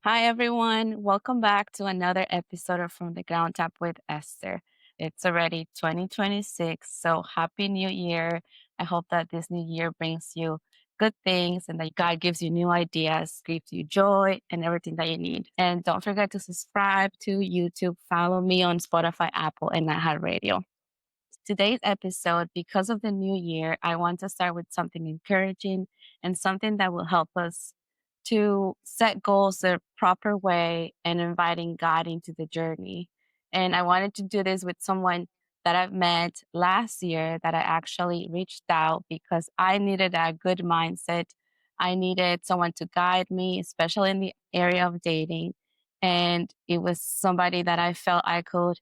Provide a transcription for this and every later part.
Hi, everyone. Welcome back to another episode of From the Ground Up with Esther. It's already 2026, so happy new year. I hope that this new year brings you good things and that God gives you new ideas, gives you joy and everything that you need. And don't forget to subscribe to YouTube, follow me on Spotify, Apple, and iHeartRadio. Today's episode, because of the new year, I want to start with something encouraging and something that will help us to set goals the proper way and inviting God into the journey. And I wanted to do this with someone that I've met last year that I actually reached out because I needed a good mindset. I needed someone to guide me, especially in the area of dating. And it was somebody that I felt I could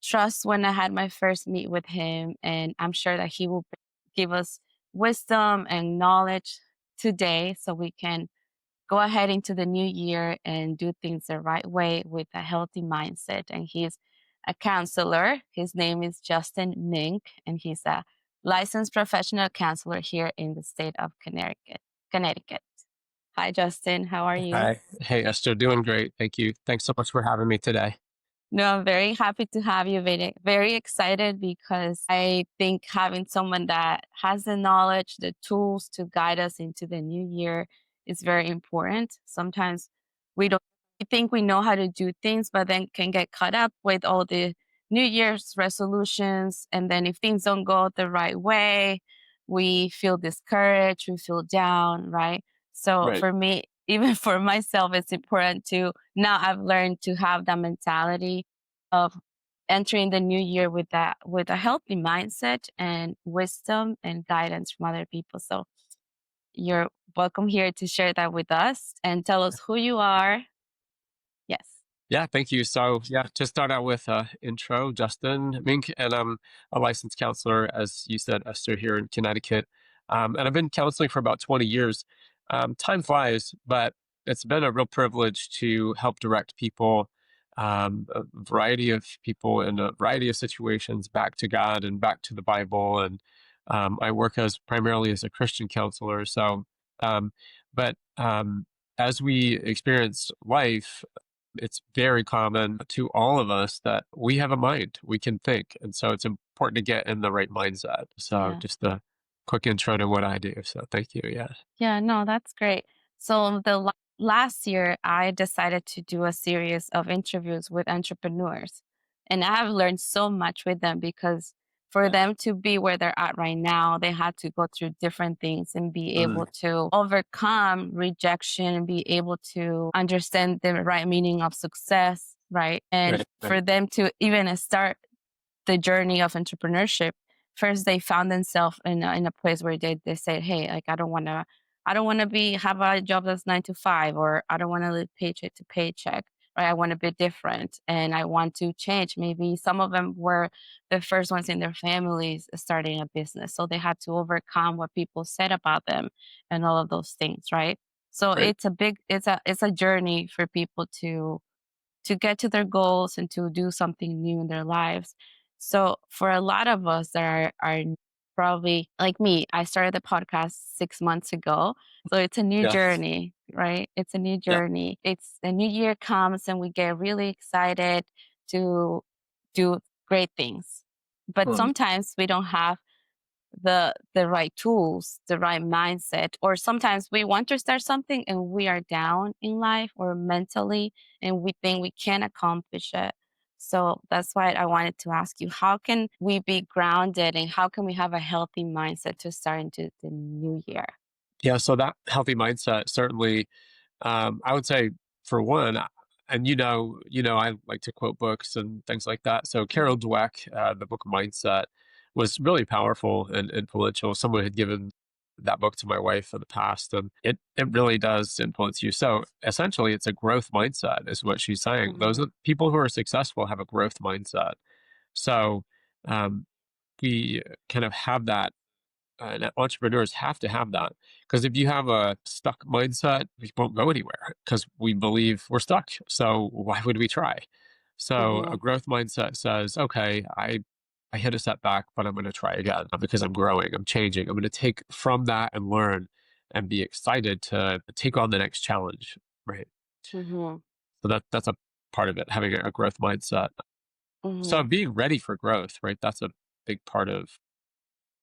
trust when I had my first meet with him. And I'm sure that he will give us wisdom and knowledge today so we can go ahead into the new year and do things the right way with a healthy mindset. And he's a counselor. His name is Justin Mink, and he's a licensed professional counselor here in the state of Connecticut. Connecticut. Hi, Justin. How are you? Hi. Hey, Esther, doing great. Thank you. Thanks so much for having me today. No, I'm very happy to have you. Very, very excited because I think having someone that has the knowledge, the tools to guide us into the new year is very important. Sometimes we don't we think we know how to do things, but then can get caught up with all the New Year's resolutions. And then if things don't go the right way, we feel discouraged, we feel down, right? So Right. for me, even for myself, it's important to now I've learned to have that mentality of entering the new year with a healthy mindset and wisdom and guidance from other people. So you're welcome here to share that with us and tell us who you are. Yes. Yeah, thank you. So, yeah, to start out with intro, Justin Mink, and I'm a licensed counselor, as you said, Esther, here in Connecticut. And I've been counseling for about 20 years. Time flies, but it's been a real privilege to help direct people, a variety of people in a variety of situations back to God and back to the Bible. And I work as primarily as a Christian counselor. Um, but as we experience life, it's very common to all of us that we have a mind, we can think. And so it's important to get in the right mindset. So Yeah. just a quick intro to what I do. So thank you. Yeah. Yeah, no, that's great. So last year, I decided to do a series of interviews with entrepreneurs, and I have learned so much with them because for Yeah. them to be where they're at right now, they had to go through different things and be Mm, able to overcome rejection and be able to understand the right meaning of success, right? And right. for them to even start the journey of entrepreneurship, first they found themselves in a place where they said, hey, like I don't want to be have a job that's 9 to 5, or I don't want to live paycheck to paycheck, right? I want to be different and I want to change. Maybe some of them were the first ones in their families starting a business, so they had to overcome what people said about them and all of those things, right? So Right. it's a journey for people to get to their goals and to do something new in their lives. So for a lot of us that are probably like me, I started the podcast 6 months ago. So it's a new Yeah. journey, right? It's a new Yeah. journey. It's the new year comes and we get really excited to do great things. But Mm, sometimes we don't have the right tools, the right mindset, or sometimes we want to start something and we are down in life or mentally and we think we can't accomplish it. So that's why I wanted to ask you, how can we be grounded and how can we have a healthy mindset to start into the new year? yeah. So that healthy mindset certainly, I would say for one, and I like to quote books and things like that. So Carol Dweck, the book Mindset, was really powerful and influential. Someone had given that book to my wife in the past, and it really does influence you. So essentially, it's a growth mindset, is what she's saying. Those Mhm. are people who are successful have a growth mindset. So um, we kind of have that and entrepreneurs have to have that because if you have a stuck mindset, we won't go anywhere because we believe we're stuck. So why would we try? So a Mhm. growth mindset says, okay, I hit a setback, but I'm going to try again because I'm growing, I'm changing. I'm going to take from that and learn and be excited to take on the next challenge. Right. Mhm. So that's a part of it, having a growth mindset. So Mhm. being ready for growth, right? That's a big part of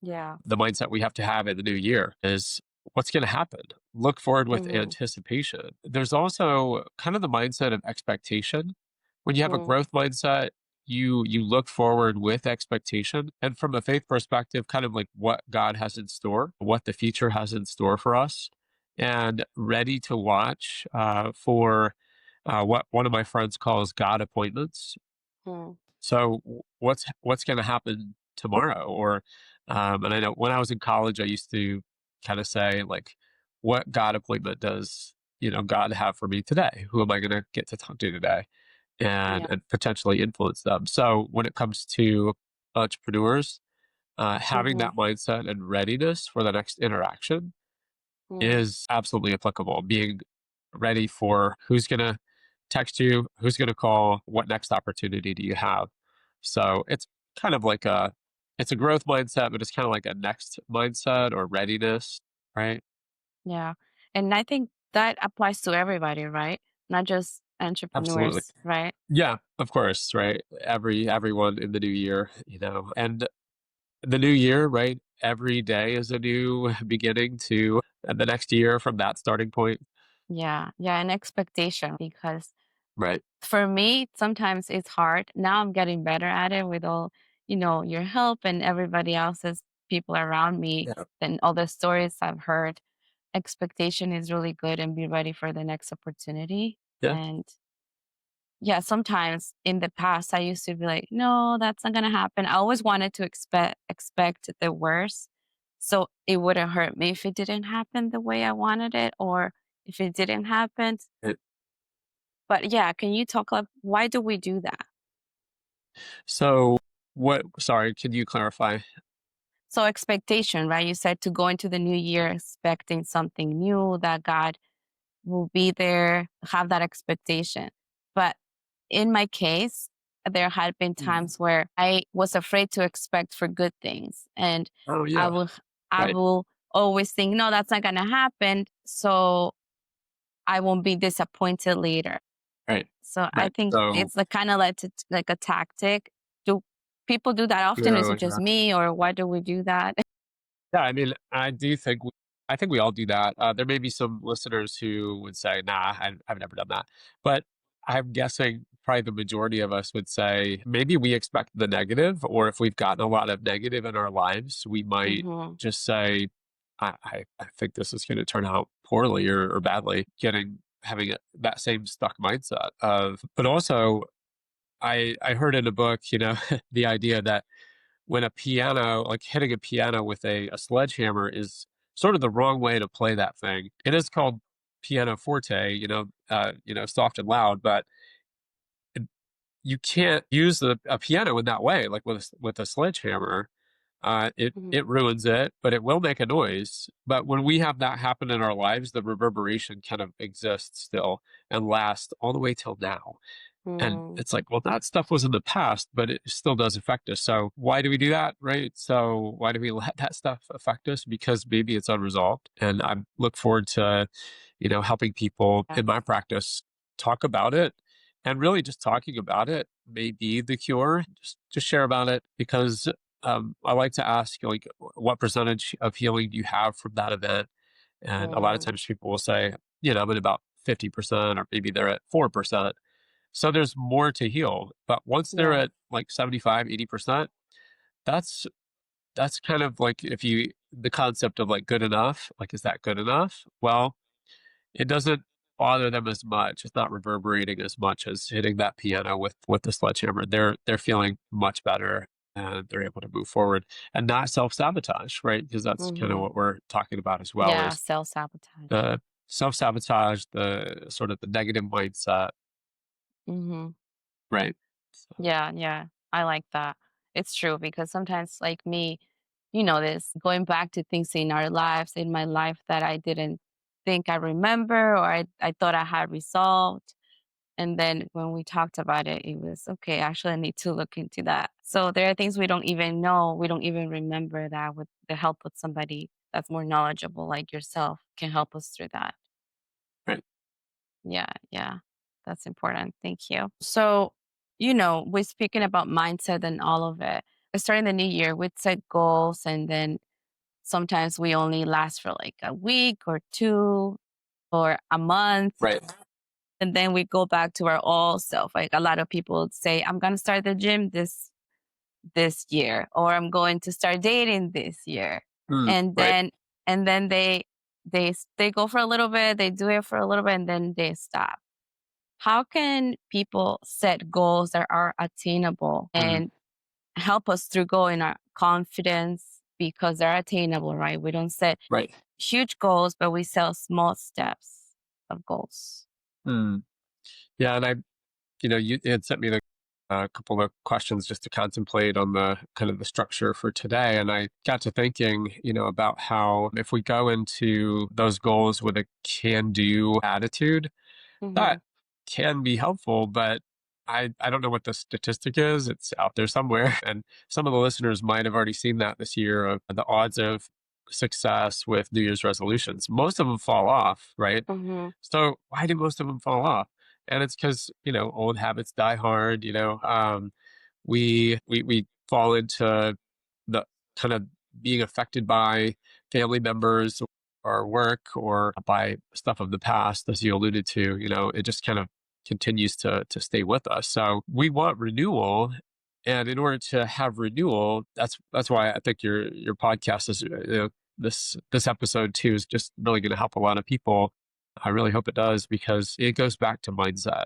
Yeah. the mindset we have to have in the new year is what's going to happen. Look forward with Mhm. anticipation. There's also kind of the mindset of expectation. When you have a Mm. growth mindset, you look forward with expectation, and from a faith perspective, kind of like what God has in store, what the future has in store for us, and ready to watch for what one of my friends calls God appointments. Mm. So what's going to happen tomorrow? Or and I know when I was in college, I used to kind of say like, what God appointment does God have for me today? Who am I going to get to talk to today, Yeah. and potentially influence them? So when it comes to entrepreneurs, having Mhm. that mindset and readiness for the next interaction Mm. is absolutely applicable. Being ready for who's going to text you, who's going to call, what next opportunity do you have? So it's kind of like it's a growth mindset, but it's kind of like a next mindset or readiness, right? Yeah. And I think that applies to everybody, right? Not just Absolutely. entrepreneurs, right? Yeah, of course, right? Everyone in the new year, and the new year, right? Every day is a new beginning to the next year from that starting point, Yeah. Yeah. And expectation because right? for me, sometimes it's hard. Now I'm getting better at it with all, your help and everybody else's people around me Yeah. and all the stories I've heard. Expectation is really good and be ready for the next opportunity. Yeah. And yeah, sometimes in the past I used to be like, no, that's not gonna happen. I always wanted to expect the worst. So it wouldn't hurt me if it didn't happen the way I wanted it or if it didn't happen. But yeah, can you talk like why do we do that? So sorry, can you clarify? So expectation, right? You said to go into the new year expecting something new that God will be there, have that expectation. But in my case, there had been Mhm. times where I was afraid to expect for good things. And Oh, I yeah. will I Right, will always think, no, that's not gonna happen. So I won't be disappointed later. right, So I right. think So it's like kind of like a tactic. Do people do that often? Is yeah, it just yeah. me or why do we do that? Yeah, I mean, I think we all do that. There may be some listeners who would say, "Nah, I've never done that." But I'm guessing probably the majority of us would say maybe we expect the negative, or if we've gotten a lot of negative in our lives, we might Hmm. just say, I think this is gonna turn out poorly or badly," having that same stuck mindset of but also I heard in a book, the idea that when a piano, like hitting a piano with a sledgehammer is sort of the wrong way to play that thing. It is called piano forte, soft and loud, but it, you can't use a piano in that way, like with a sledgehammer. It Hmm. ruins it, but it will make a noise. But when we have that happen in our lives, the reverberation kind of exists still and lasts all the way till now. And Hmm. it's like, well, that stuff was in the past, but it still does affect us. So why do we do that? Right. So why do we let that stuff affect us? Because maybe it's unresolved. And I look forward to, helping people Yeah. in my practice talk about it. And really just talking about it may be the cure. Just share about it because I like to ask like what percentage of healing do you have from that event? And a lot of Mm. times people will say, I'm at about 50%, or maybe they're at 4%. So there's more to heal, but once they're Yeah. at like 75, 80%, that's that's kind of like if you the concept of like good enough, like is that good enough? Well, it doesn't bother them as much. It's not reverberating as much as hitting that piano with the sledgehammer. They're feeling much better and they're able to move forward and not self-sabotage, right? Because that's kind of Hmm. what we're talking about as well Yeah. is Self sabotage. the self-sabotage, the sort of the negative mindset, Hmm. right? So, Yeah, yeah. I like that. It's true because sometimes, like me, you know this, going back to things in our lives, in my life that I didn't think I remember or I thought I had resolved. And then when we talked about it, it was okay, actually, I need to look into that. So there are things we don't even know, we don't even remember that with the help with somebody that's more knowledgeable, like yourself, can help us through that. right. Yeah, yeah. That's important. Thank you. So, we're speaking about mindset and all of it. Starting the new year, we'd set goals and then sometimes we only last for like a week or two or a month. Right. And then we go back to our old self. Like a lot of people would say, I'm gonna start the gym this year, or I'm going to start dating this year. Mm, And right. then they go for a little bit, they do it for a little bit, and then they stop. How can people set goals that are attainable Mm, and help us through growing our confidence because they're attainable, right? We don't set right. huge goals, but we set small steps of goals. Mm. Yeah, and you had sent me a couple of questions just to contemplate on the kind of the structure for today. And I got to thinking, about how if we go into those goals with a can do attitude, Hmm. that can be helpful, but I don't know what the statistic is. It's out there somewhere. And some of the listeners might have already seen that this year of the odds of success with New Year's resolutions. Most of them fall off, right? Hmm. So why do most of them fall off? And it's because, old habits die hard, we fall into the kind of being affected by family members or work or by stuff of the past, as you alluded to. It just kind of continues to stay with us. So we want renewal, and in order to have renewal, that's why I think your podcast is, this episode too is just really going to help a lot of people. I really hope it does, because it goes back to mindset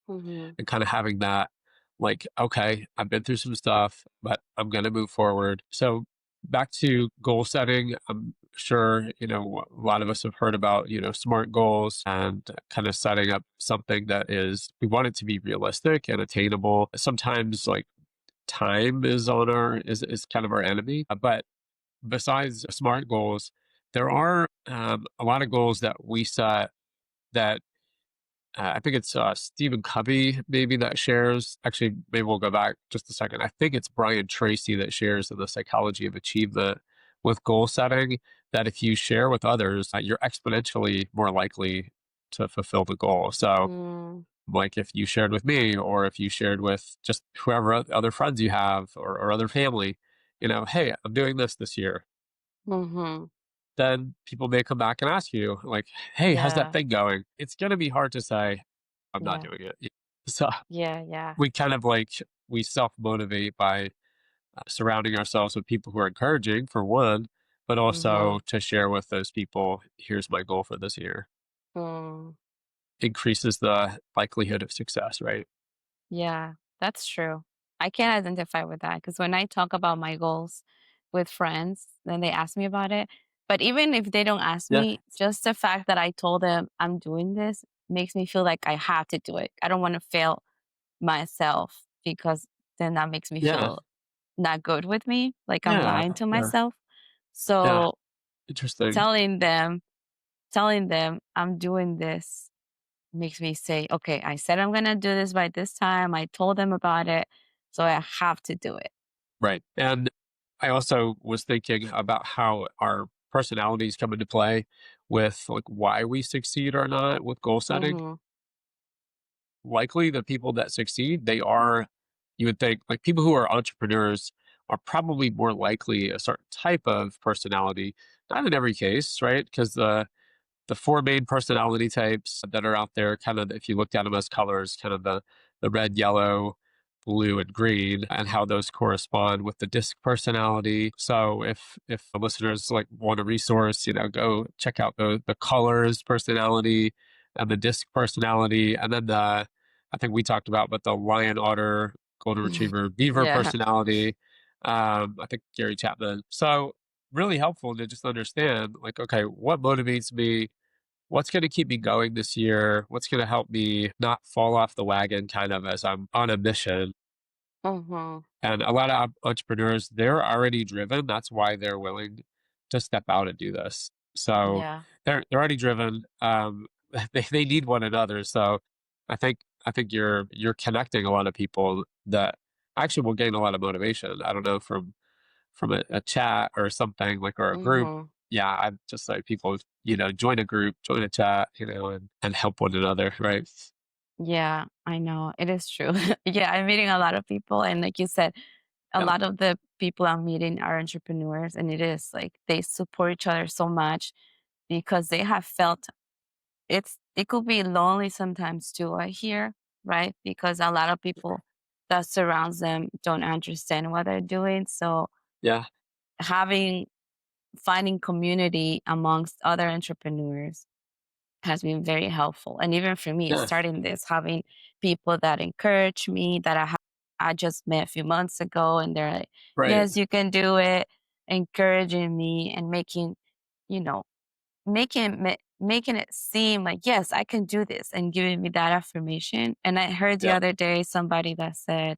Hmm. and kind of having that, like, okay, I've been through some stuff, but I'm going to move forward. So back to goal setting, I'm sure, a lot of us have heard about, SMART goals and kind of setting up something that we want it to be realistic and attainable. Sometimes like time is kind of our enemy. But besides SMART goals, there are a lot of goals that we set that I think it's Stephen Covey maybe that shares. Actually, maybe we'll go back just a second. I think it's Brian Tracy that shares in the psychology of achievement with goal setting that if you share with others, you're exponentially more likely to fulfill the goal. So, Hmm. like if you shared with me, or if you shared with just whoever other friends you have, or other family, hey, I'm doing this year, Hmm. then people may come back and ask you, like, hey, how's that Yeah. thing going? It's going to be hard to say, I'm not Yeah. doing it. So Yeah. Yeah. we kind of like, we self motivate by surrounding ourselves with people who are encouraging, for one, but Hmm. also to share with those people, here's my goal for this year. Mm. Increases the likelihood of success, right? Yeah, that's true. I can identify with that because when I talk about my goals with friends, then they ask me about it. But even if they don't ask Yeah. me, just the fact that I told them I'm doing this makes me feel like I have to do it. I don't want to fail myself because then that makes me Yeah. feel not good with me, like I'm Yeah. lying to Yeah. myself. Yeah. So Interesting. telling them, telling them I'm doing this makes me say, okay, I said I'm going to do this by this time. I told them about it. So I have to do it. Right. And I also was thinking about how our personalities come into play with like why we succeed or not with goal setting. Hmm. Likely the people that succeed, they are, you would think, like people who are entrepreneurs are probably more likely a certain type of personality. Not in every case, right? Because the four main personality types that are out there, kind of, if you looked at them as colors, kind of the red, yellow, blue, and green, and how those correspond with the disc personality. So if the listeners like want a resource, go check out the colors personality and the disc personality, and then I think we talked about, but the lion, otter, golden retriever, beaver Yeah. personality. I think Gary Chapman. So really helpful to just understand, like, okay, what motivates me, what's going to keep me going this year, what's going to help me not fall off the wagon kind of as I'm on a mission. Hmm. And a lot of entrepreneurs, they're already driven. That's why they're willing to step out and do this. So Yeah. they're already driven. They need one another. So I think you're connecting a lot of people that actually will gain a lot of motivation. I don't know, from a chat or something, like, or a group. Hmm. yeah, I'm just like people, join a group, join a chat, and help one another, right? Yeah, I know. It is true. Yeah, I'm meeting a lot of people, and like you said, a Yeah, lot of the people I'm meeting are entrepreneurs, and it is like they support each other so much because they have felt it could be lonely sometimes too, I hear, right? Because a lot of people that surrounds them don't understand what they're doing. So yeah, having finding community amongst other entrepreneurs has been very helpful. And even for me, yeah, starting this, having people that encourage me that I just met a few months ago, and they're like, right, "Yes, you can do it," encouraging me and you know, making it seem like, "Yes, I can do this," and giving me that affirmation. And I heard the yeah, other day somebody that said,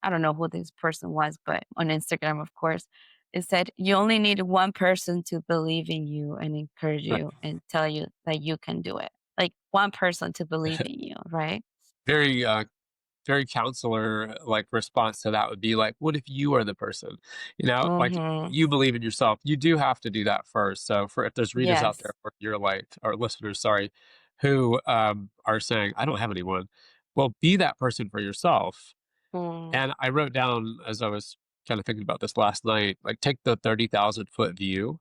I don't know who this person was, but on Instagram, of course, it said, "You only need one person to believe in you and encourage right. you and tell you that you can do it." Like, one person to believe in you, right? Very, very counselor like response to that would be like, what if you are the person? Like Mhm. you believe in yourself. You do have to do that first. So for if there's readers out there Yes. or your like or listeners, sorry, who are saying, I don't have anyone. Well, be that person for yourself. Mm. And I wrote down as I was kind of thinking about this last night, like take the 30,000-foot view.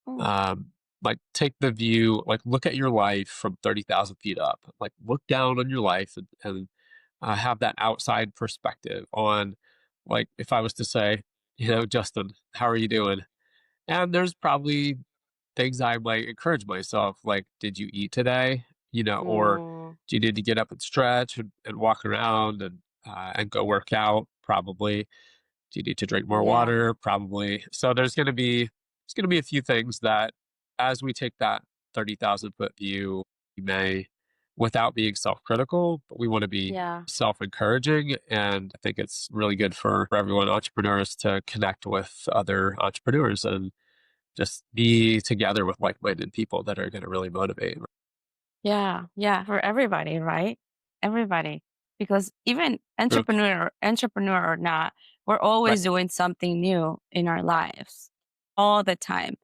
Mm. Um, like take the view, like look at your life from 30,000 feet up. Like look down on your life and have that outside perspective on, like, if I was to say, Justin, how are you doing? And there's probably things I might encourage myself, like, did you eat today? Or Mm. do you need to get up and stretch and walk around and go work out? Probably. Do you need to drink more Yeah. water? Probably. So there's gonna be a few things that as we take that 30,000-foot view, we may, without being self-critical, but we want to be Yeah. self-encouraging. And I think it's really good for everyone, entrepreneurs, to connect with other entrepreneurs and just be together with like-minded people that are going to really motivate. Yeah, yeah, for everybody, right? Everybody. Because even True. entrepreneur or not, we're Right. always doing something new in our lives all the time.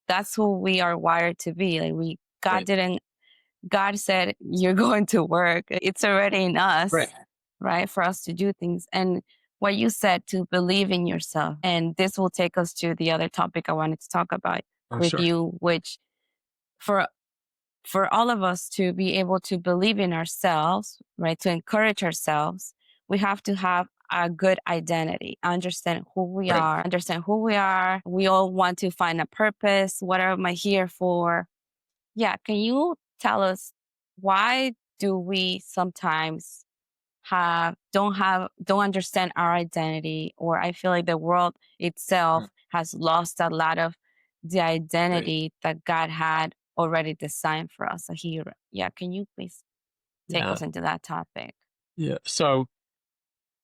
That's who we are wired to be. Like Right. God said you're going to work. It's already in Right. us, right? For us to do things. And what you said, to believe in yourself. And this will take us to the other topic I wanted to talk about Oh, with sure. you, which for all of us to be able to believe in ourselves, right, to encourage ourselves, we have to have a good identity, understand who we Right. are, understand who we are. We all want to find a purpose. What am I here for? Yeah. Can you tell us, why do we sometimes don't understand our identity, or I feel like the world Mm. itself has lost a lot of the Right. identity that God had already designed for us. So yeah, can you please take Yeah. us into that topic? Yeah. So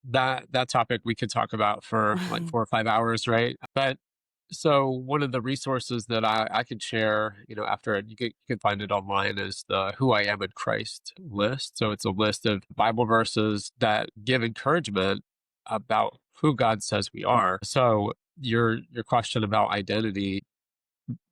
that topic we could talk about for like 4 or 5 hours, right? But so one of the resources that I could share, after it, you can find it online, is the Who I Am in Christ list. So it's a list of Bible verses that give encouragement about who God says we are. So your question about identity,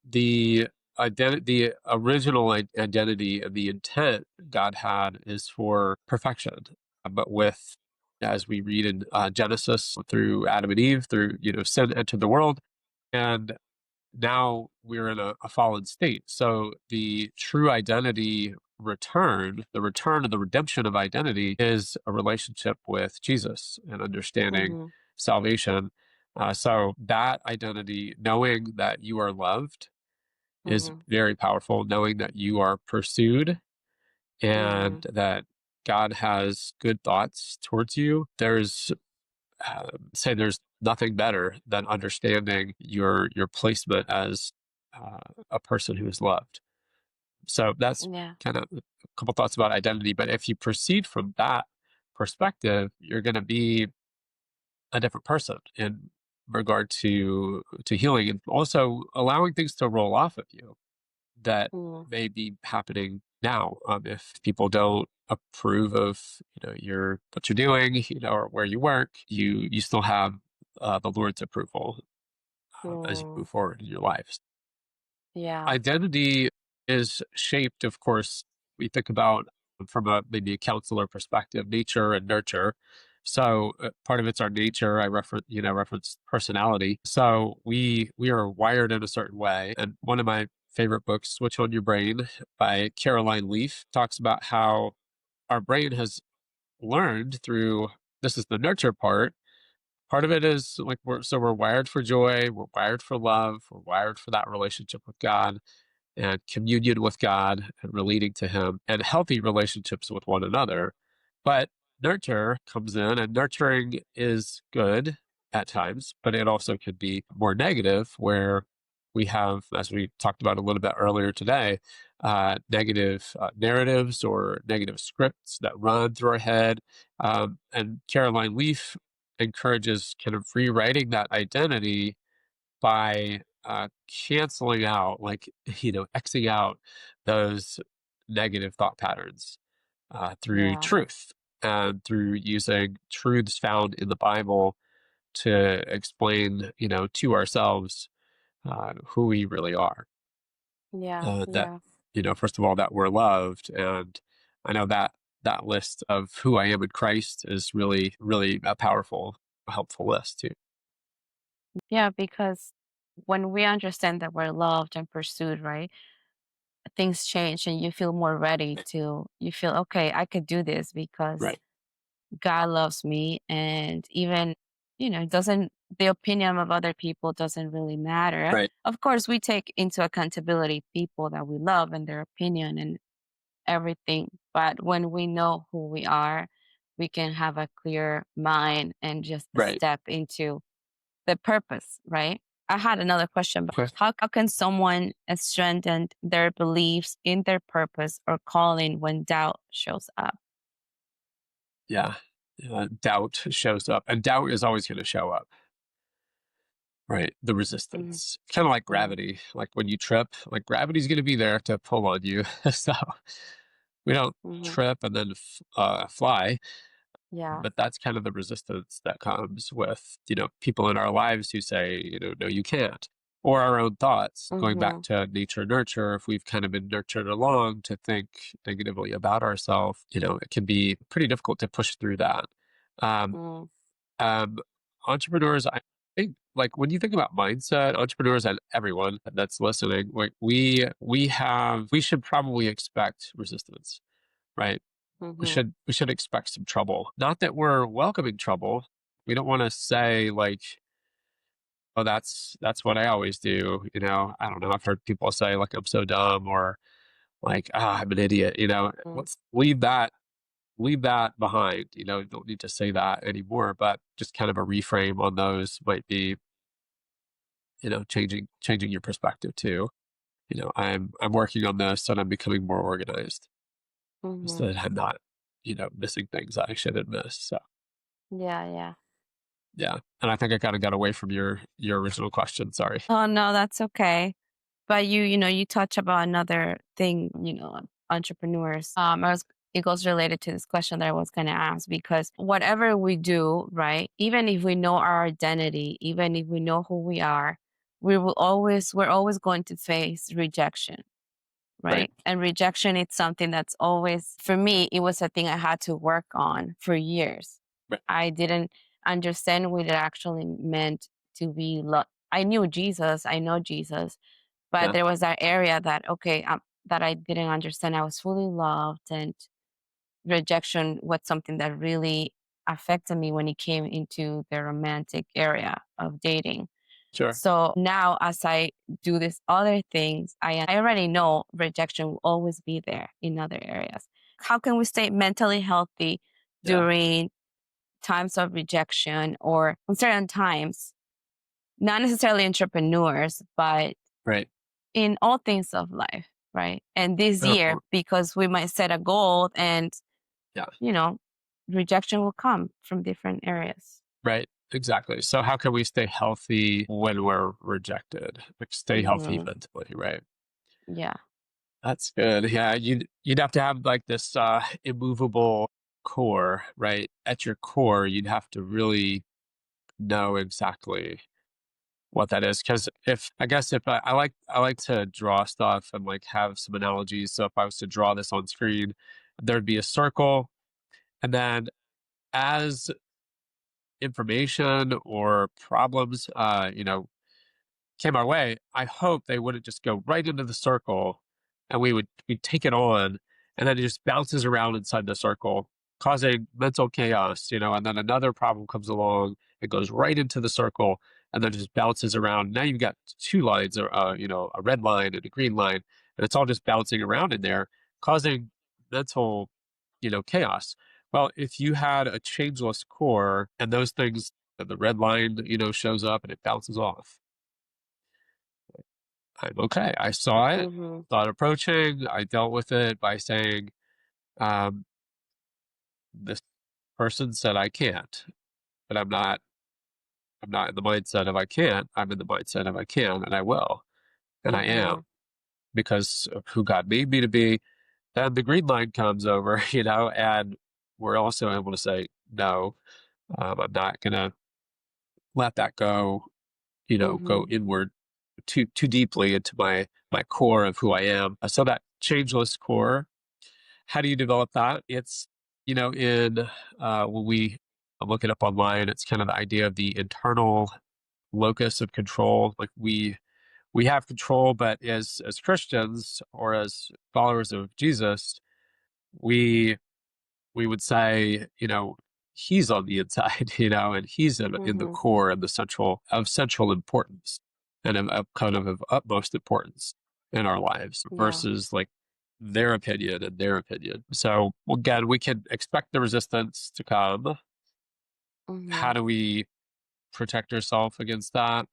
the the original identity and the intent God had is for perfection. But with, as we read in Genesis, through Adam and Eve, through sin entered the world, and now we're in a fallen state. So the true identity return, the return of the redemption of identity, is a relationship with Jesus and understanding Hmm. salvation. So that identity, knowing that you are loved, is Hmm. very powerful. Knowing that you are pursued and Hmm. that God has good thoughts towards you. There's nothing better than understanding your placement as a person who is loved. So that's Yeah. kind of a couple thoughts about identity. But if you proceed from that perspective, you're going to be a different person in regard to healing, and also allowing things to roll off of you that Mm. may be happening now. If people don't approve of your what you're doing, or where you work, you still have the Lord's approval as you Mm. move forward in your lives. Yeah. Identity is shaped, of course, we think about from a maybe a counselor perspective, nature and nurture. So part of it's our nature. I reference personality. So we are wired in a certain way. And one of my favorite books, Switch on Your Brain by Caroline Leaf, talks about how our brain has learned through this is the nurture part. Part of it is like we're wired for joy, we're wired for love, we're wired for that relationship with God and communion with God and relating to Him and healthy relationships with one another. But nurture comes in, and nurturing is good at times, but it also could be more negative, where we have, as we talked about a little bit earlier today, negative narratives or negative scripts that run through our head. And Caroline Leaf encourages kind of rewriting that identity by canceling out, like, Xing out those negative thought patterns through Yeah. truth and through using truths found in the Bible to explain, to ourselves who we really are. Yeah. That, Yeah. first of all, that we're loved. And I know that that list of who I am in Christ is really, really a powerful, helpful list too. Yeah, because when we understand that we're loved and pursued, right, things change and you feel more ready to, you feel, okay, I could do this because Right. God loves me. And even, it doesn't, the opinion of other people doesn't really matter. Right. Of course, we take into accountability people that we love and their opinion and everything. But when we know who we are, we can have a clear mind and just Right. step into the purpose, right? I had another question, but Okay. how can someone strengthen their beliefs in their purpose or calling when doubt shows up? Yeah. Doubt shows up, and doubt is always going to show up, right? The Mhm. resistance, kind of like Yeah. gravity. Like when you trip, like gravity's going to be there to pull on you. So we don't Hmm. trip and then fly, Yeah. but that's kind of the resistance that comes with people in our lives who say no, you can't, or our own thoughts. Going back Hmm. to nature nurture, if we've kind of been nurtured along to think negatively about ourselves, it can be pretty difficult to push through that. Um, Mm. Um, Entrepreneurs, I think, like when you think about mindset, entrepreneurs and everyone that's listening, like we should probably expect resistance, right? Hmm. We should expect some trouble. Not that we're welcoming trouble. We don't want to say like, oh, that's what I always do. I don't know. I've heard people say like I'm so dumb or like I'm an idiot. Mm. Let's leave that behind. You don't need to say that anymore, but just kind of a reframe on those might be, changing your perspective too. I'm working on this and I'm becoming more organized so Hmm. that I'm not, missing things I shouldn't miss. So Yeah, yeah. yeah. And I think I kind of got away from your original question. Sorry. Oh no, that's okay. But you touch about another thing, entrepreneurs. It goes related to this question that I was going to ask because whatever we do, right? Even if we know our identity, even if we know who we are, we're always going to face rejection, Right. right? And rejection, it's something that's always, for me, it was a thing I had to work on for years. Right. I didn't understand what it actually meant to be loved. I knew Jesus, I know Jesus, but Yeah. there was that area that, okay, that I didn't understand. I was fully loved, and rejection was something that really affected me when it came into the romantic area of dating. Sure. So now, as I do these other things, I already know rejection will always be there in other areas. How can we stay mentally healthy Yeah. during times of rejection or uncertain times? Not necessarily entrepreneurs, but Right. in all things of life, right? And this year, Oh, because we might set a goal and, yeah. you know, rejection will come from different areas. Right. Exactly. So how can we stay healthy when we're rejected? Like stay healthy Hmm. mentally, right? Yeah. That's good. Yeah, you'd have to have like this immovable core, right? At your core, you'd have to really know exactly. what that is. Because if I guess if I like to draw stuff and like have some analogies. So if I was to draw this on screen, there'd be a circle, and then as information or problems, came our way, I hope they wouldn't just go right into the circle and we'd take it on, and then it just bounces around inside the circle, causing mental chaos, and then another problem comes along, it goes right into the circle and then just bounces around. Now you've got two lines, or a red line and a green line, and it's all just bouncing around in there, causing mental, chaos. Well, if you had a changeless core and those things, the red line, shows up and it bounces off, I'm okay. I saw it, Mhm. saw it approaching. I dealt with it by saying, um, this person said I can't, but I'm not in the mindset of I can't. I'm in the mindset of I can and I will. And I am Mhm. because of who God made me to be. Then the green line comes over, and we're also able to say, no, I'm not going to let that go, go Mhm. inward too deeply into my core of who I am. So that changeless core, how do you develop that? It's, in when we look it up online, it's kind of the idea of the internal locus of control. Like we have control, but as Christians or as followers of Jesus, we we would say, he's on the inside, and he's in the Mhm. core and the central importance and of kind of utmost importance in our lives Yeah. versus like their opinion and their opinion. So again, we can expect the resistance to come. How Mhm. do we protect ourselves against that?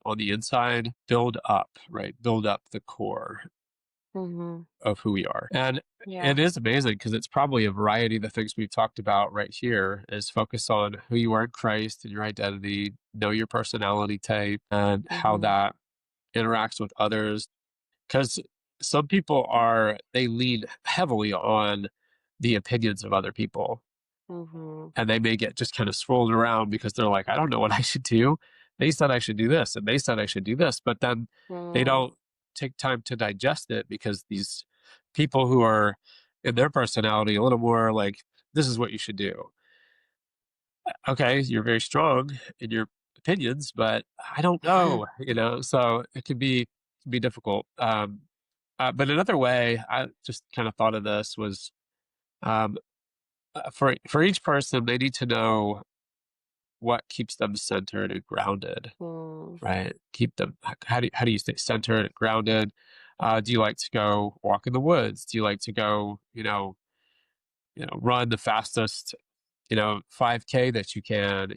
On the inside, build up, right? Build up the core Mhm. of who we are. And Yeah. it is amazing because it's probably a variety of the things we've talked about right here is focus on who you are in Christ and your identity, know your personality type and how Mhm. that interacts with others. Because some people they lean heavily on the opinions of other people, Mhm. and they may get just kind of swirled around because they're like, I don't know what I should do. They said I should do this, and they said I should do this, but then they Mm. don't take time to digest it because these people who are in their personality a little more like, this is what you should do. Okay, you're very strong in your opinions, but I don't know, so it can be difficult. But another way I just kind of thought of this was, um, for each person, they need to know what keeps them centered and grounded, Mm. right? Keep them. How do you stay centered and grounded? Do you like to go walk in the woods? Do you like to go, run the fastest, 5K that you can,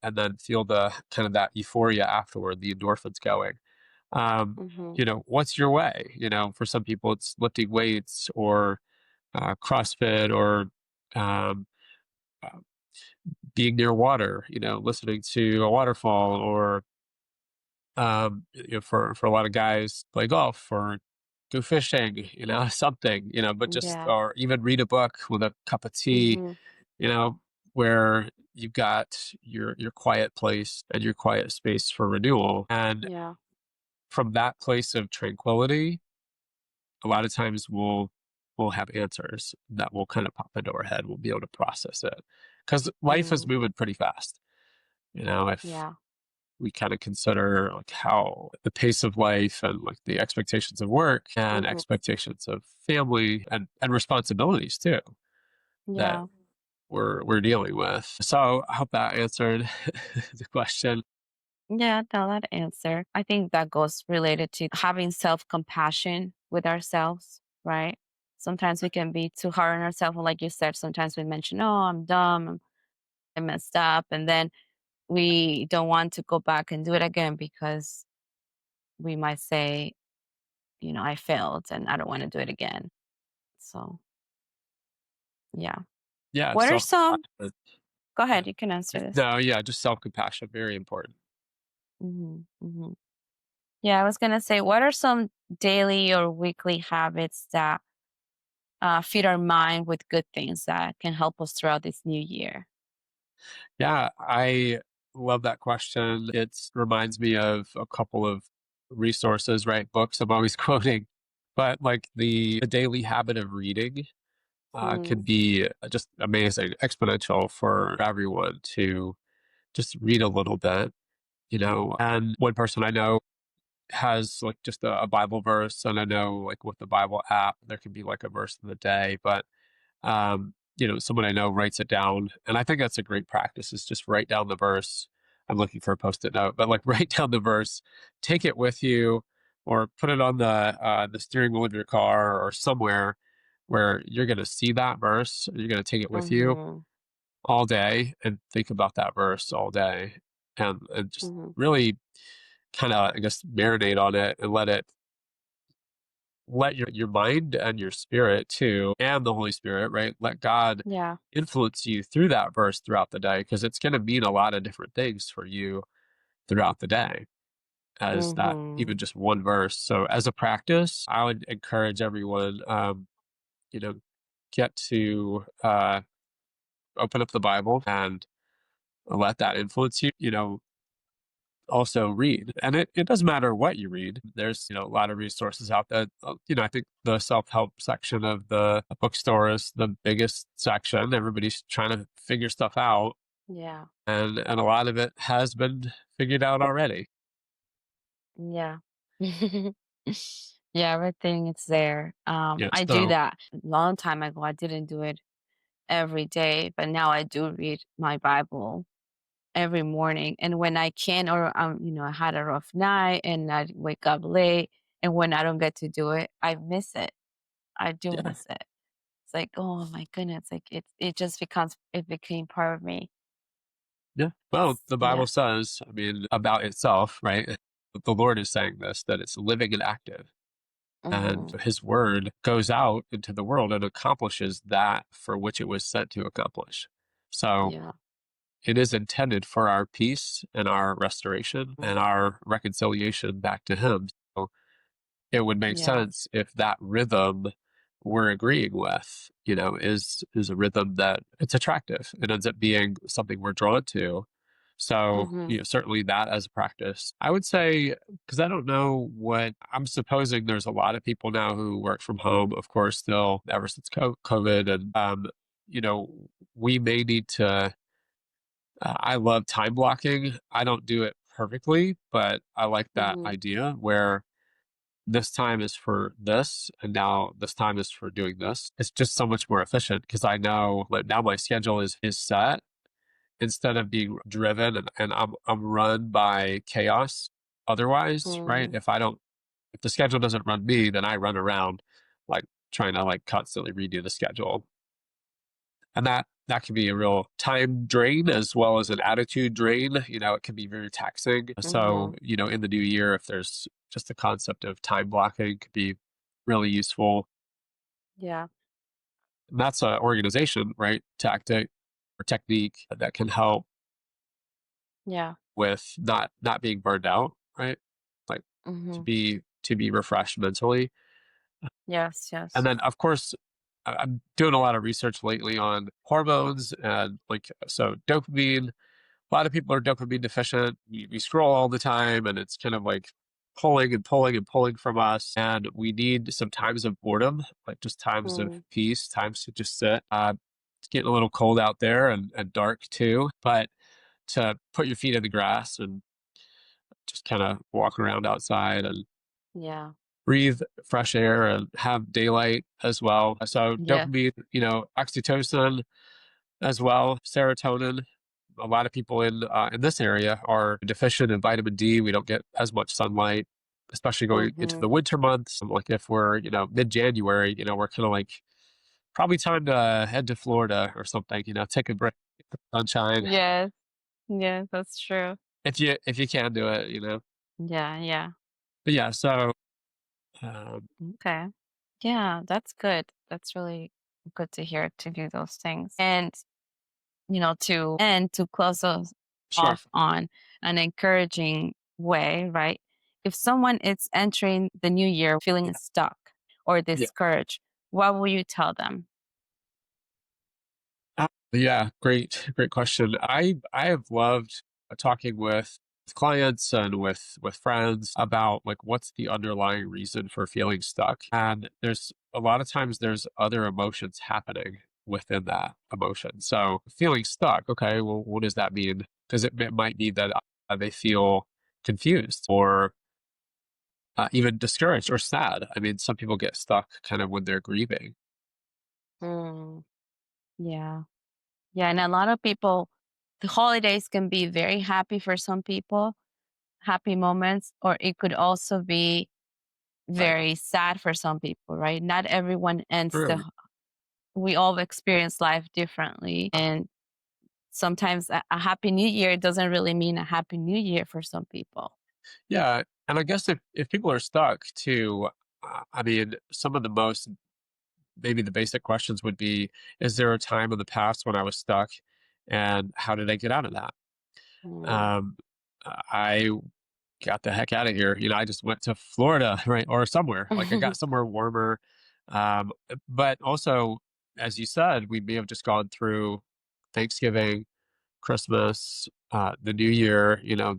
and then feel the kind of that euphoria afterward, the endorphins going. Mhm. What's your way? For some people, it's lifting weights or CrossFit or um, uh, being near water, listening to a waterfall or for a lot of guys, play golf or go fishing, something, but just Yeah. or even read a book with a cup of tea, Mhm. you know, where you've got your quiet place and your quiet space for renewal. And Yeah. from that place of tranquility, a lot of times we'll have answers that will kind of pop into our head. We'll be able to process it because life is Mm. moving pretty fast. If Yeah. we kind of consider like how the pace of life and like the expectations of work and Mhm. expectations of family and responsibilities too that Yeah. we're dealing with. So I hope that answered the question. Yeah, that answer. I think that goes related to having self-compassion with ourselves, right? Sometimes we can be too hard on ourselves. Like you said, sometimes we mention, oh, I'm dumb, I messed up. And then we don't want to go back and do it again because we might say, I failed and I don't want to do it again. So, yeah. Yeah, What are self some, compassion. go Yeah. ahead, you can answer this. No, yeah, just self compassion, very important. Hmm. Yeah, I was going to say, what are some daily or weekly habits that feed our mind with good things that can help us throughout this new year? Yeah, I Love that question. It reminds me of a couple of resources, right? Books I'm always quoting, but like the daily habit of reading Mm, can be just amazing, exponential for everyone to just read a little bit, you know. And one person I know has like just a Bible verse, and I know like with the Bible app, there can be like a verse of the day, but you know, someone I know writes it down, and I think that's a great practice. Is just write down the verse. I'm looking for a post-it note, but like write down the verse, take it with you, or put it on the steering wheel of your car or somewhere where you're going to see that verse. You're going to take it with you mhm, all day and think about that verse all day, and just mhm. really kind of, I guess, marinate on it and let your mind and your spirit too, and the Holy Spirit, right? Let God Yeah. influence you through that verse throughout the day, because it's going to mean a lot of different things for you throughout the day as that Mhm. even just one verse. So as a practice, I would encourage everyone, you know, get to open up the Bible and let that influence you. You know, also read. And it doesn't matter what you read. There's, you know, a lot of resources out there. You know, I think the self-help section of the bookstore is the biggest section. Everybody's trying to figure stuff out. Yeah. And a lot of it has been figured out already. Yeah. Yeah, everything is there. Yeah. I do So that a long time ago. I didn't do it every day, but now I do read my Bible every morning. And when I can, or I had a rough night and I wake up late, and when I don't get to do it, I miss it. I do yeah. miss it. It's like, oh my goodness, like it became part of me. Yeah. Well, the Yeah. Bible says, I mean, about itself, right? The Lord is saying this, that it's living and active. And Hmm. his word goes out into the world and accomplishes that for which it was sent to accomplish. So Yeah. it is intended for our peace and our restoration and our reconciliation back to him. So it would make Yeah. sense if that rhythm we're agreeing with, you know, is a rhythm that it's attractive. It ends up being something we're drawn to. So, Hmm. you know, certainly that as a practice. I would say, because I don't know what I'm supposing there's a lot of people now who work from home, of course, still ever since COVID. And, you know, we may need to I love time blocking. I don't do it perfectly, but I like that Hmm. idea where this time is for this, and now this time is for doing this. It's just so much more efficient because I know that now my schedule is set instead of being driven and I'm run by chaos otherwise, right? Hmm. If the schedule doesn't run me, then I run around like trying to like constantly redo the schedule. And that can be a real time drain as well as an attitude drain. You know, it can be very taxing. So, Hmm. you know, in the new year, if there's just the concept of time blocking could be really useful. Yeah. And that's an organization, right? Tactic or technique that can help Yeah. with not being burned out, right? Like Hmm. to be refreshed mentally. Yes. And Yes. then of course I'm doing a lot of research lately on hormones and like so dopamine. A lot of people are dopamine deficient. We scroll all the time and it's kind of like pulling and pulling and pulling from us. And we need some times of boredom, like just times of Mm. peace, times to just sit. It's getting a little cold out there and dark too, but to put your feet in the grass and just kind of walk around outside and Yeah. breathe fresh air and have daylight as well. So Yeah. dopamine, you know, oxytocin as well, serotonin. A lot of people in this area are deficient in vitamin D. We don't get as much sunlight, especially going into Hmm. the winter months. Like if we're, you know, mid-January, you know, we're kind of like probably time to head to Florida or something, you know, take a break, get the sunshine. Yes. Yes. That's true. If you can do it, you know. Yeah. Yeah. But yeah, so um, Okay. Yeah. That's good. That's really good to hear to do those things. And to close us sure. off on an encouraging way, right? If someone is entering the new year feeling Yeah. stuck or Yeah. discouraged, what will you tell them? Yeah, great question. I have loved talking with clients and with friends about like what's the underlying reason for feeling stuck. And there's a lot of times there's other emotions happening within that emotion. So feeling stuck, okay, well, what does that mean? Because it might be that they feel confused or even discouraged or sad. I mean, some people get stuck kind of when they're grieving. Mm, yeah. Yeah, and a lot of people, the holidays can be very happy for some people, happy moments, or it could also be Right. very sad for some people, right? Not everyone ends True. we all experience life differently. And sometimes a happy new year doesn't really mean a happy new year for some people. Yeah. And I guess if people are stuck too, I mean, some of the most maybe the basic questions would be, is there a time in the past when I was stuck and how did I get out of that? Mm. Um, I got the heck out of here. You know, I just went to Florida, right? Or somewhere like I got somewhere warmer. But also, as you said, we may have just gone through Thanksgiving, Christmas, the New Year. You know,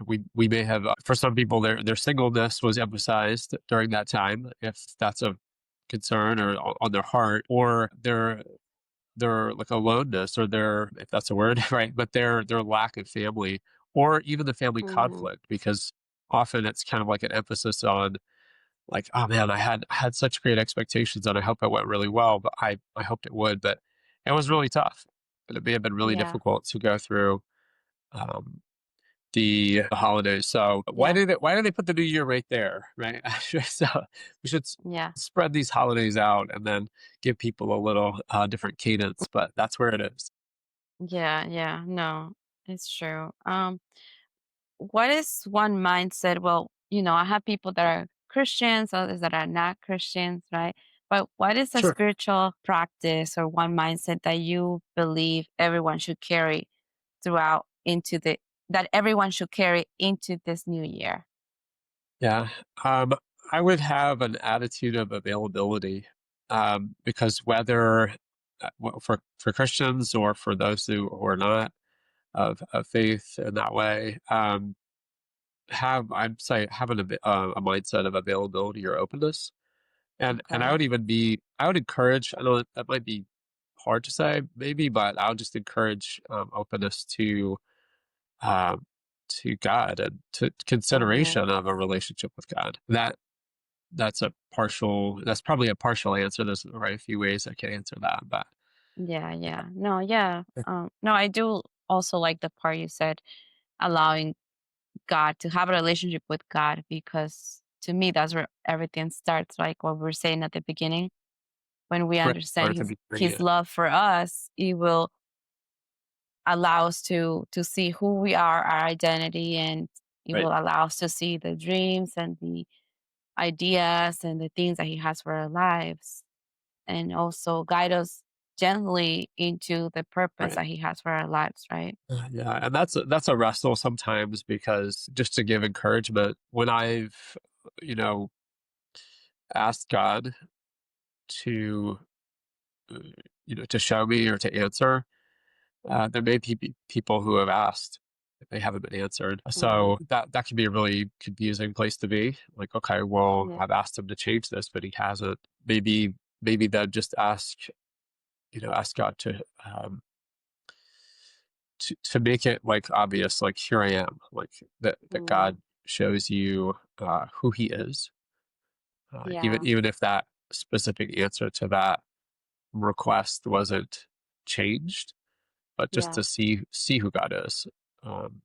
we may have for some people their singleness was emphasized during that time if that's a concern or on their heart or their like aloneness or their if that's a word right but their lack of family or even the family Mhm. conflict because often it's kind of like an emphasis on like oh man I had such great expectations and I hope it went really well but I hoped it would but it was really tough and it may have been really Yeah. difficult to go through um, the holidays. So Yeah. why did they put the new year right there, right? So we should Yeah. spread these holidays out and then give people a little different cadence, but that's where it is. Yeah. Yeah. No, it's true. What is one mindset? Well, I have people that are Christians, others that are not Christians, right? But what is a Sure. spiritual practice or one mindset that you believe everyone should carry throughout into the that everyone should carry into this new year? Yeah. Um, I would have an attitude of availability because whether well, for Christians or for those who are not of faith in that way, have I'd say have a mindset of availability or openness. And I Okay. would even be I would encourage I know that might be hard to say maybe, but I would just encourage, openness to God and to Hmm. consideration of a relationship with God. That's probably a partial answer. There's right a few ways I can answer that, but Yeah, yeah. No, yeah. No, I do also like the part you said, allowing God to have a relationship with God, because to me that's where everything starts, like what we were saying at the beginning. When we right, understand or to his be his yeah, love for us, it will allow us to see who we are, our identity, and it right. will allow us to see the dreams and the ideas and the things that he has for our lives, and also guide us gently into the purpose Right. that he has for our lives, right? Yeah, and that's a wrestle sometimes because just to give encouragement, when I've, you know, asked God to, uh, to show me or to answer, there may be people who have asked if they haven't been answered. Mm, So that can be a really confusing place to be. Like, okay, well, yeah. I've asked him to change this, but he hasn't. Maybe then just ask God to make it like obvious, like here I am, like that Mm, God shows you who He is, yeah. even if that specific answer to that request wasn't changed, but just Yeah. to see who God is, um,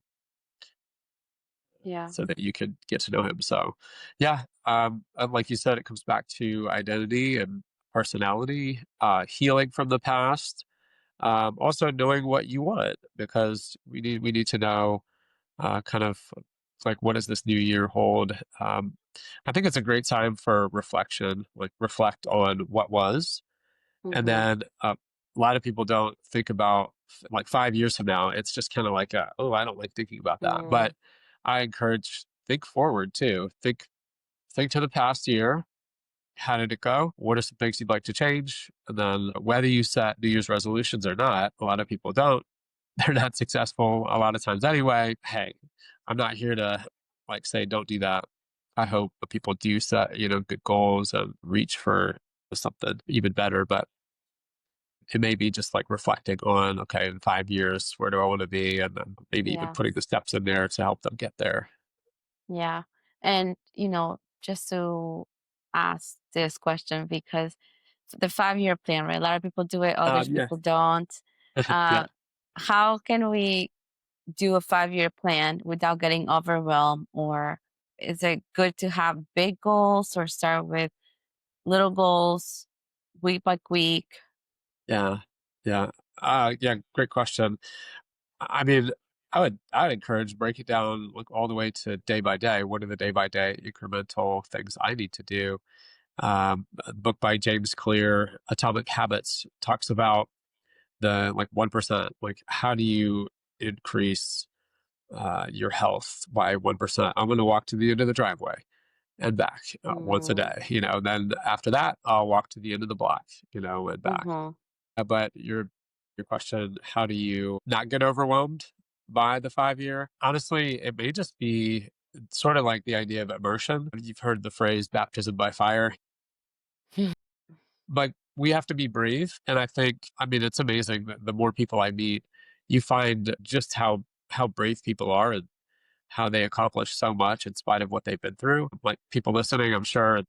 Yeah. so that you could get to know Him. So, yeah, and like you said, it comes back to identity and personality, healing from the past, also knowing what you want because we need to know kind of like what does this new year hold. I think it's a great time for reflection, like reflect on what was, and Mhm. then a lot of people don't think about like 5 years from now. It's just kind of like, oh, I don't like thinking about that. Mm, But I encourage think forward too. Think to the past year. How did it go? What are some things you'd like to change? And then whether you set New Year's resolutions or not, a lot of people don't. they're not successful a lot of times anyway. Hey, I'm not here to like say don't do that. I hope that people do set, good goals and reach for something even better. But it may be just like reflecting on, okay, in 5 years, where do I want to be? And then maybe even Yeah. putting the steps in there to help them get there. Yeah. And, just to ask this question because the 5-year plan, right? A lot of people do it, other Yeah. people don't. Yeah. Uh, how can we do a 5-year plan without getting overwhelmed? Or is it good to have big goals or start with little goals week by week? Yeah. Yeah. Yeah. Great question. I mean, I'd encourage break it down like all the way to day by day. What are the day by day incremental things I need to do? A book by James Clear, Atomic Habits, talks about the like 1%. Like, how do you increase your health by 1%? I'm going to walk to the end of the driveway and back once a Mm-hmm. day. Then after that, I'll walk to the end of the block. And back. Mm-hmm. But your question, how do you not get overwhelmed by the 5 year? Honestly, it may just be sort of like the idea of immersion. You've heard the phrase baptism by fire, but we have to be brave. And I mean, it's amazing that the more people I meet, you find just how brave people are and how they accomplish so much in spite of what they've been through. Like people listening, I'm sure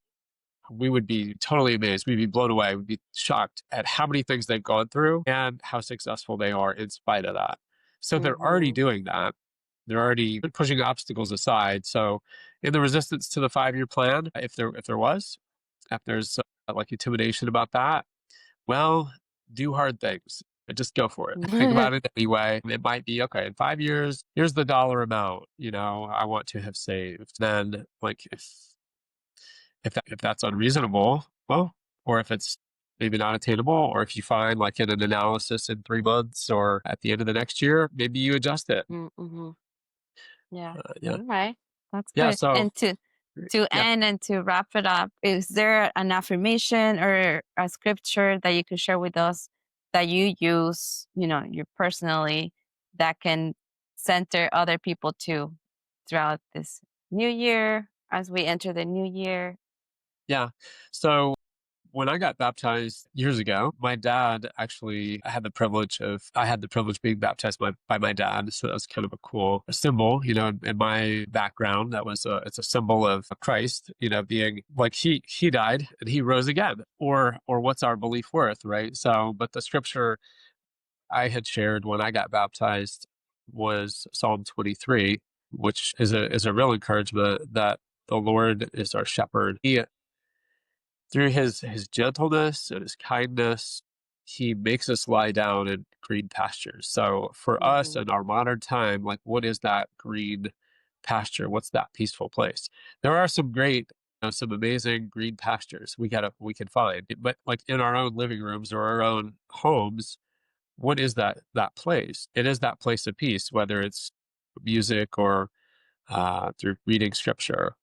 we would be totally amazed. We'd be blown away. We'd be shocked at how many things they've gone through and how successful they are in spite of that. So they're already Mm-hmm. doing that. They're already pushing obstacles aside. So in the resistance to the 5 year plan, if there's like intimidation about that, well, do hard things and just go for it. Think about it anyway. It might be okay in 5 years. Here's the dollar amount, I want to have saved. Then, like, if that's unreasonable, well, or if it's maybe not attainable, or if you find like in an analysis in 3 months or at the end of the next year, maybe you adjust it. Mm-hmm. Yeah. Yeah, All right. That's yeah. good. So And to yeah, end and to wrap it up, is there an affirmation or a scripture that you could share with us that you use, you personally, that can center other people too throughout this new year as we enter the new year? yeah. So when I got baptized years ago, my dad actually I had the privilege of being baptized by my dad. So that was kind of a cool symbol, in my background. It's a symbol of Christ, being like he died and he rose again. Or what's our belief worth, right? So, but the scripture I had shared when I got baptized was Psalm 23, which is a real encouragement that the Lord is our shepherd. He through his gentleness and his kindness, he makes us lie down in green pastures. So for us Hmm. in our modern time, like what is that green pasture? What's that peaceful place? There are some great, some amazing green pastures we can find, but like in our own living rooms or our own homes, what is that place? It is that place of peace, whether it's music or through reading scripture.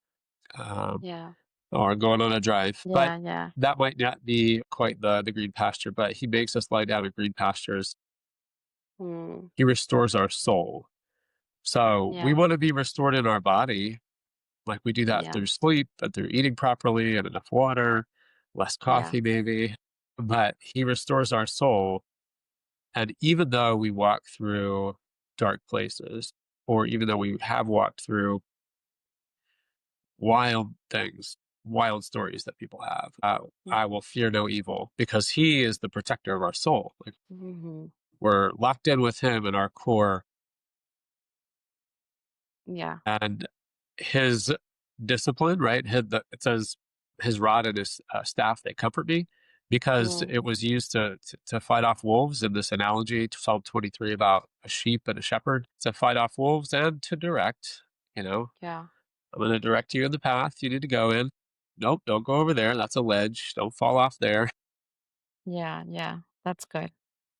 Um, Yeah. or going on a drive. But Yeah. Yeah. that might not be quite the green pasture, but he makes us lie down in green pastures. Mm, He restores our soul. So we yeah. want to be restored in our body. Like we do that Yeah. through sleep, and through eating properly and enough water, less Yeah. coffee maybe. But he restores our soul. And even though we walk through dark places, or even though we have walked through wild things, wild stories that people have. I will fear no evil because he is the protector of our soul. Like Mm-hmm. we're locked in with him in our core, Yeah. and his discipline, right? It says his rod and his staff, they comfort me because Mm, it was used to fight off wolves in this analogy to Psalm 23 about a sheep and a shepherd to fight off wolves and to direct, you know, yeah. I'm going to direct you in the path you need to go in. Nope, don't go over there. That's a ledge. Don't fall off there. Yeah. Yeah. That's good.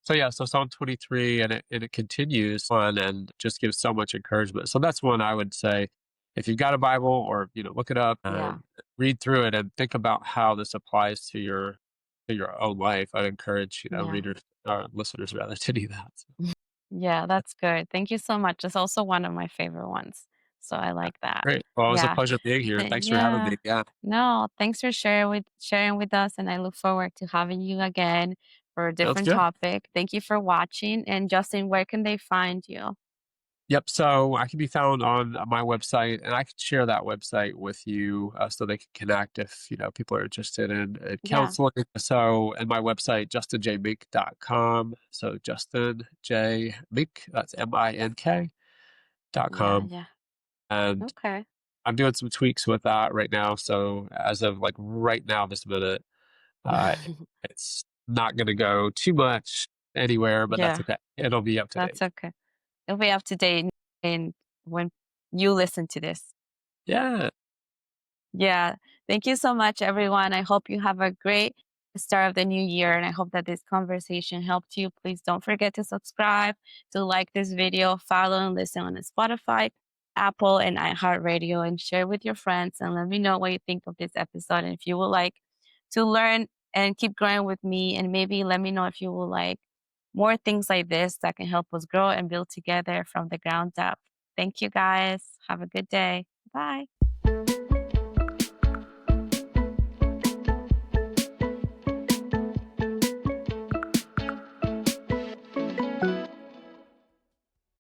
So yeah, so Psalm 23 and it continues on and just gives so much encouragement. So that's one I would say if you've got a Bible or look it up Yeah. and read through it and think about how this applies to your own life. I'd encourage, Yeah. readers or listeners rather to do that. Yeah, that's good. Thank you so much. It's also one of my favorite ones. So I Yeah, like that. great. Well, it was a Yeah. pleasure being here. Thanks for having Yeah. me. Yeah, No, thanks for sharing with us, and I look forward to having you again for a sounds different good. topic. Thank you for watching. And Justin, where can they find you? Yep. So I can be found on my website, and I can share that website with you so they can connect if people are interested in Yeah. counseling. So, and my website, justinjmink.com. So Justin J Mink, that's Yeah, MINK.com. yeah. And Okay. I'm doing some tweaks with that right now. So as of like right now, this minute, uh, it's not going to go too much anywhere, but that's Yeah, okay. It'll be up to that's date. okay. It'll be up to date in when you listen to this. Yeah. Yeah. Thank you so much, everyone. I hope you have a great start of the new year, and I hope that this conversation helped you. Please don't forget to subscribe, to like this video, follow and listen on Spotify, Apple, and iHeartRadio, and share with your friends. And let me know what you think of this episode. And if you would like to learn and keep growing with me, and maybe let me know if you would like more things like this that can help us grow and build together from the ground up. Thank you, guys. Have a good day. Bye.